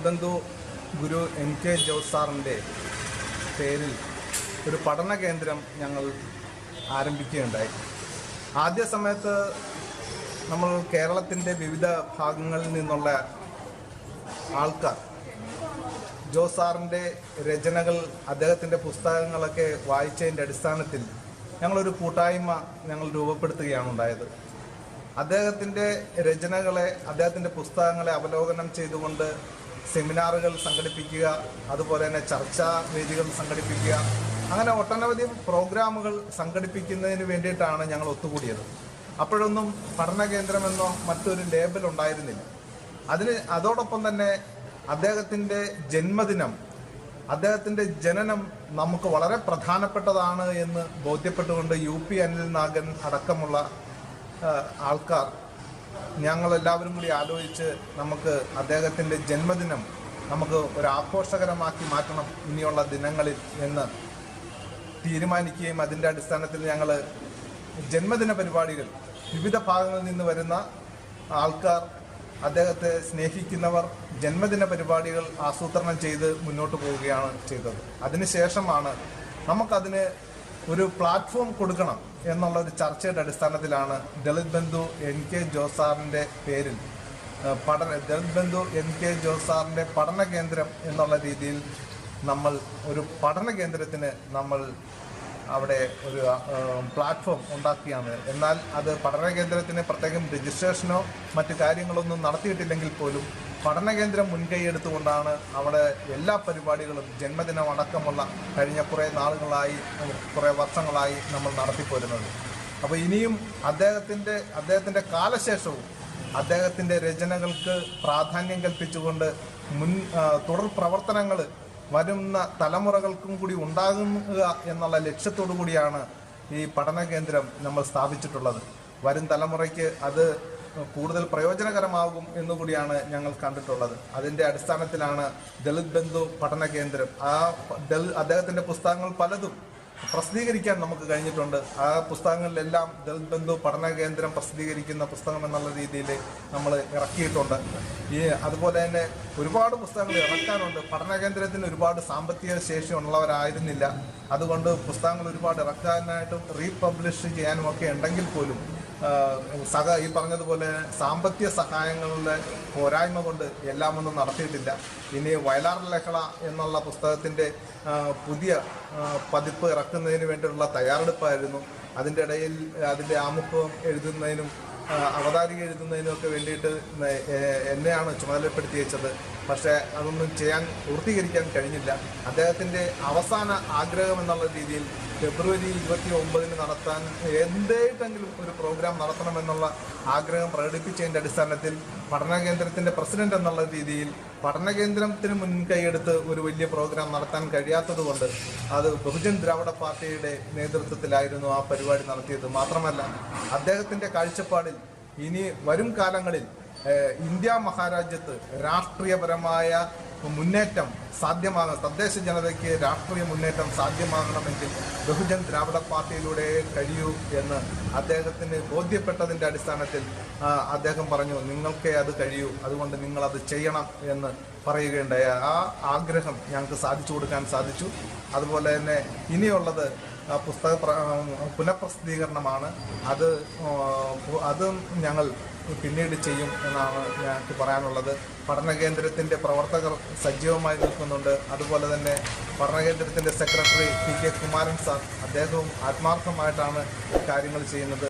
ബന്ധു ഗുരു N K Jose സാറിൻ്റെ പേരിൽ ഒരു പഠന കേന്ദ്രം ഞങ്ങൾ ആരംഭിക്കുകയുണ്ടായി. ആദ്യ സമയത്ത് നമ്മൾ കേരളത്തിൻ്റെ വിവിധ ഭാഗങ്ങളിൽ നിന്നുള്ള ആൾക്കാർ ജോസ് സാറിൻ്റെ രചനകൾ, അദ്ദേഹത്തിൻ്റെ പുസ്തകങ്ങളൊക്കെ വായിച്ചതിൻ്റെ അടിസ്ഥാനത്തിൽ ഞങ്ങളൊരു കൂട്ടായ്മ ഞങ്ങൾ രൂപപ്പെടുത്തുകയാണ് ഉണ്ടായത്. അദ്ദേഹത്തിൻ്റെ രചനകളെ, അദ്ദേഹത്തിൻ്റെ പുസ്തകങ്ങളെ അവലോകനം ചെയ്തുകൊണ്ട് സെമിനാറുകൾ സംഘടിപ്പിക്കുക, അതുപോലെ തന്നെ ചർച്ചാ വേദികൾ സംഘടിപ്പിക്കുക, അങ്ങനെ ഒട്ടനവധി പ്രോഗ്രാമുകൾ സംഘടിപ്പിക്കുന്നതിന് വേണ്ടിയിട്ടാണ് ഞങ്ങൾ ഒത്തുകൂടിയത്. അപ്പോഴൊന്നും പഠന കേന്ദ്രമെന്നോ മറ്റൊരു ലേബൽ ഉണ്ടായിരുന്നില്ല. അതോടൊപ്പം തന്നെ അദ്ദേഹത്തിൻ്റെ ജന്മദിനം, അദ്ദേഹത്തിൻ്റെ ജനനം നമുക്ക് വളരെ പ്രധാനപ്പെട്ടതാണ് എന്ന് ബോധ്യപ്പെട്ടുകൊണ്ട് UP അനിൽ നാഗൻ അടക്കമുള്ള ആൾക്കാർ ഞങ്ങളെല്ലാവരും കൂടി ആലോചിച്ച് നമുക്ക് അദ്ദേഹത്തിൻ്റെ ജന്മദിനം നമുക്ക് ഒരു ആഘോഷകരമാക്കി മാറ്റണം ഇനിയുള്ള ദിനങ്ങളിൽ എന്ന് തീരുമാനിക്കുകയും അതിൻ്റെ അടിസ്ഥാനത്തിൽ ഞങ്ങൾ ജന്മദിന പരിപാടികൾ, വിവിധ ഭാഗങ്ങളിൽ നിന്ന് വരുന്ന ആൾക്കാർ, അദ്ദേഹത്തെ സ്നേഹിക്കുന്നവർ ജന്മദിന പരിപാടികൾ ആസൂത്രണം ചെയ്ത് മുന്നോട്ട് പോവുകയാണ് ചെയ്തത്. അതിനുശേഷമാണ് നമുക്കതിന് ഒരു പ്ലാറ്റ്ഫോം കൊടുക്കണം എന്നുള്ള ഒരു ചർച്ചയുടെ അടിസ്ഥാനത്തിലാണ് ദളിത് ബന്ധു എൻ കെ ജോസ് സാറിൻ്റെ പേരിൽ ദളിത് ബന്ധു എൻ കെ ജോസ് സാറിൻ്റെ പഠന കേന്ദ്രം എന്നുള്ള രീതിയിൽ നമ്മൾ ഒരു പഠന കേന്ദ്രത്തിന് നമ്മൾ അവിടെ ഒരു പ്ലാറ്റ്ഫോം ഉണ്ടാക്കിയാണ്. എന്നാൽ അത് പഠന കേന്ദ്രത്തിന് പ്രത്യേകം രജിസ്ട്രേഷനോ മറ്റു കാര്യങ്ങളൊന്നും നടത്തിയിട്ടില്ലെങ്കിൽ പോലും പഠന കേന്ദ്രം മുൻകൈ എടുത്തുകൊണ്ടാണ് അവിടെ എല്ലാ പരിപാടികളും ജന്മദിനം അടക്കമുള്ള കഴിഞ്ഞ കുറേ വർഷങ്ങളായി നമ്മൾ നടത്തിപ്പോരുന്നത്. അപ്പോൾ ഇനിയും അദ്ദേഹത്തിൻ്റെ കാലശേഷവും അദ്ദേഹത്തിൻ്റെ രചനകൾക്ക് പ്രാധാന്യം കൽപ്പിച്ചുകൊണ്ട് തുടർ പ്രവർത്തനങ്ങൾ വരുന്ന തലമുറകൾക്കും കൂടി ഉണ്ടാകുക എന്നുള്ള ലക്ഷ്യത്തോടു കൂടിയാണ് ഈ പഠന കേന്ദ്രം നമ്മൾ സ്ഥാപിച്ചിട്ടുള്ളത്. വരും തലമുറയ്ക്ക് അത് കൂടുതൽ പ്രയോജനകരമാകും എന്നുകൂടിയാണ് ഞങ്ങൾ കണ്ടിട്ടുള്ളത്. അതിൻ്റെ അടിസ്ഥാനത്തിലാണ് ദളിത് ബന്ധു പഠന കേന്ദ്രം. അദ്ദേഹത്തിൻ്റെ പുസ്തകങ്ങൾ പലതും പ്രസിദ്ധീകരിക്കാൻ നമുക്ക് കഴിഞ്ഞിട്ടുണ്ട്. ആ പുസ്തകങ്ങളിലെല്ലാം ദളിത് ബന്ധു പഠന കേന്ദ്രം പ്രസിദ്ധീകരിക്കുന്ന പുസ്തകം എന്നുള്ള രീതിയിൽ നമ്മൾ ഇറക്കിയിട്ടുണ്ട്. അതുപോലെ തന്നെ ഒരുപാട് പുസ്തകങ്ങൾ ഇറക്കാനുണ്ട്. പഠന കേന്ദ്രത്തിന് ഒരുപാട് സാമ്പത്തിക ശേഷി ഉള്ളവരായിരുന്നില്ല. അതുകൊണ്ട് പുസ്തകങ്ങൾ ഒരുപാട് ഇറക്കാനായിട്ടും റീപബ്ലിഷ് ചെയ്യാനും ഒക്കെ ഉണ്ടെങ്കിൽ പോലും ഈ പറഞ്ഞതുപോലെ സാമ്പത്തിക സഹായങ്ങളുടെ പോരായ്മ കൊണ്ട് എല്ലാം ഒന്നും നടത്തിയിട്ടില്ല. ഇനി വയലാർ ലഹള എന്നുള്ള പുസ്തകത്തിൻ്റെ പുതിയ പതിപ്പ് ഇറക്കുന്നതിന് വേണ്ടിയുള്ള തയ്യാറെടുപ്പായിരുന്നു. അതിൻ്റെ ഇടയിൽ അതിൻ്റെ ആമുഖം എഴുതുന്നതിനും അവതാരിക എഴുതുന്നതിനും ഒക്കെ വേണ്ടിയിട്ട് എന്നെയാണ് ചുമതലപ്പെടുത്തി വെച്ചത്. പക്ഷേ അതൊന്നും പൂർത്തീകരിക്കാൻ കഴിഞ്ഞില്ല. അദ്ദേഹത്തിൻ്റെ അവസാന ആഗ്രഹം എന്നുള്ള രീതിയിൽ ഫെബ്രുവരി 29 നടത്താൻ എന്തെങ്കിലും ഒരു പ്രോഗ്രാം നടത്തണമെന്നുള്ള ആഗ്രഹം പ്രകടിപ്പിച്ചതിൻ്റെ അടിസ്ഥാനത്തിൽ പഠന കേന്ദ്രത്തിൻ്റെ പ്രസിഡന്റ് എന്നുള്ള രീതിയിൽ പഠന കേന്ദ്രത്തിന് മുൻകൈയെടുത്ത് ഒരു വലിയ പ്രോഗ്രാം നടത്താൻ കഴിയാത്തതുകൊണ്ട് അത് ബഹുജൻ ദ്രാവിഡ പാർട്ടിയുടെ നേതൃത്വത്തിലായിരുന്നു ആ പരിപാടി നടത്തിയത്. മാത്രമല്ല അദ്ദേഹത്തിൻ്റെ കാഴ്ചപ്പാടിൽ ഇനി വരും കാലങ്ങളിൽ ഇന്ത്യ മഹാരാജ്യത്ത് രാഷ്ട്രീയപരമായ മുന്നേറ്റം സാധ്യമാകണം, തദ്ദേശ ജനതയ്ക്ക് രാഷ്ട്രീയ മുന്നേറ്റം സാധ്യമാകണമെങ്കിൽ ബഹുജൻ ദ്രാവിഡ പാർട്ടിയിലൂടെ കഴിയൂ എന്ന് അദ്ദേഹത്തിന് ബോധ്യപ്പെട്ടതിൻ്റെ അടിസ്ഥാനത്തിൽ അദ്ദേഹം പറഞ്ഞു, നിങ്ങൾക്കേ അത് കഴിയൂ, അതുകൊണ്ട് നിങ്ങളത് ചെയ്യണം എന്ന് പറയുകയുണ്ടായ ആ ആഗ്രഹം ഞങ്ങൾക്ക് സാധിച്ചു കൊടുക്കാൻ സാധിച്ചു. അതുപോലെ തന്നെ ഇനിയുള്ളത് പുസ്തക പുനഃപ്രസിദ്ധീകരണമാണ്. അതും ഞങ്ങൾ പിന്നീട് ചെയ്യും എന്നാണ് ഞങ്ങൾക്ക് പറയാനുള്ളത്. പഠന കേന്ദ്രത്തിൻ്റെ പ്രവർത്തകർ സജീവമായി നിൽക്കുന്നുണ്ട്. അതുപോലെ തന്നെ പഠന കേന്ദ്രത്തിൻ്റെ സെക്രട്ടറി PK കുമാരൻ സാർ, അദ്ദേഹവും ആത്മാർത്ഥമായിട്ടാണ് കാര്യങ്ങൾ ചെയ്യുന്നത്.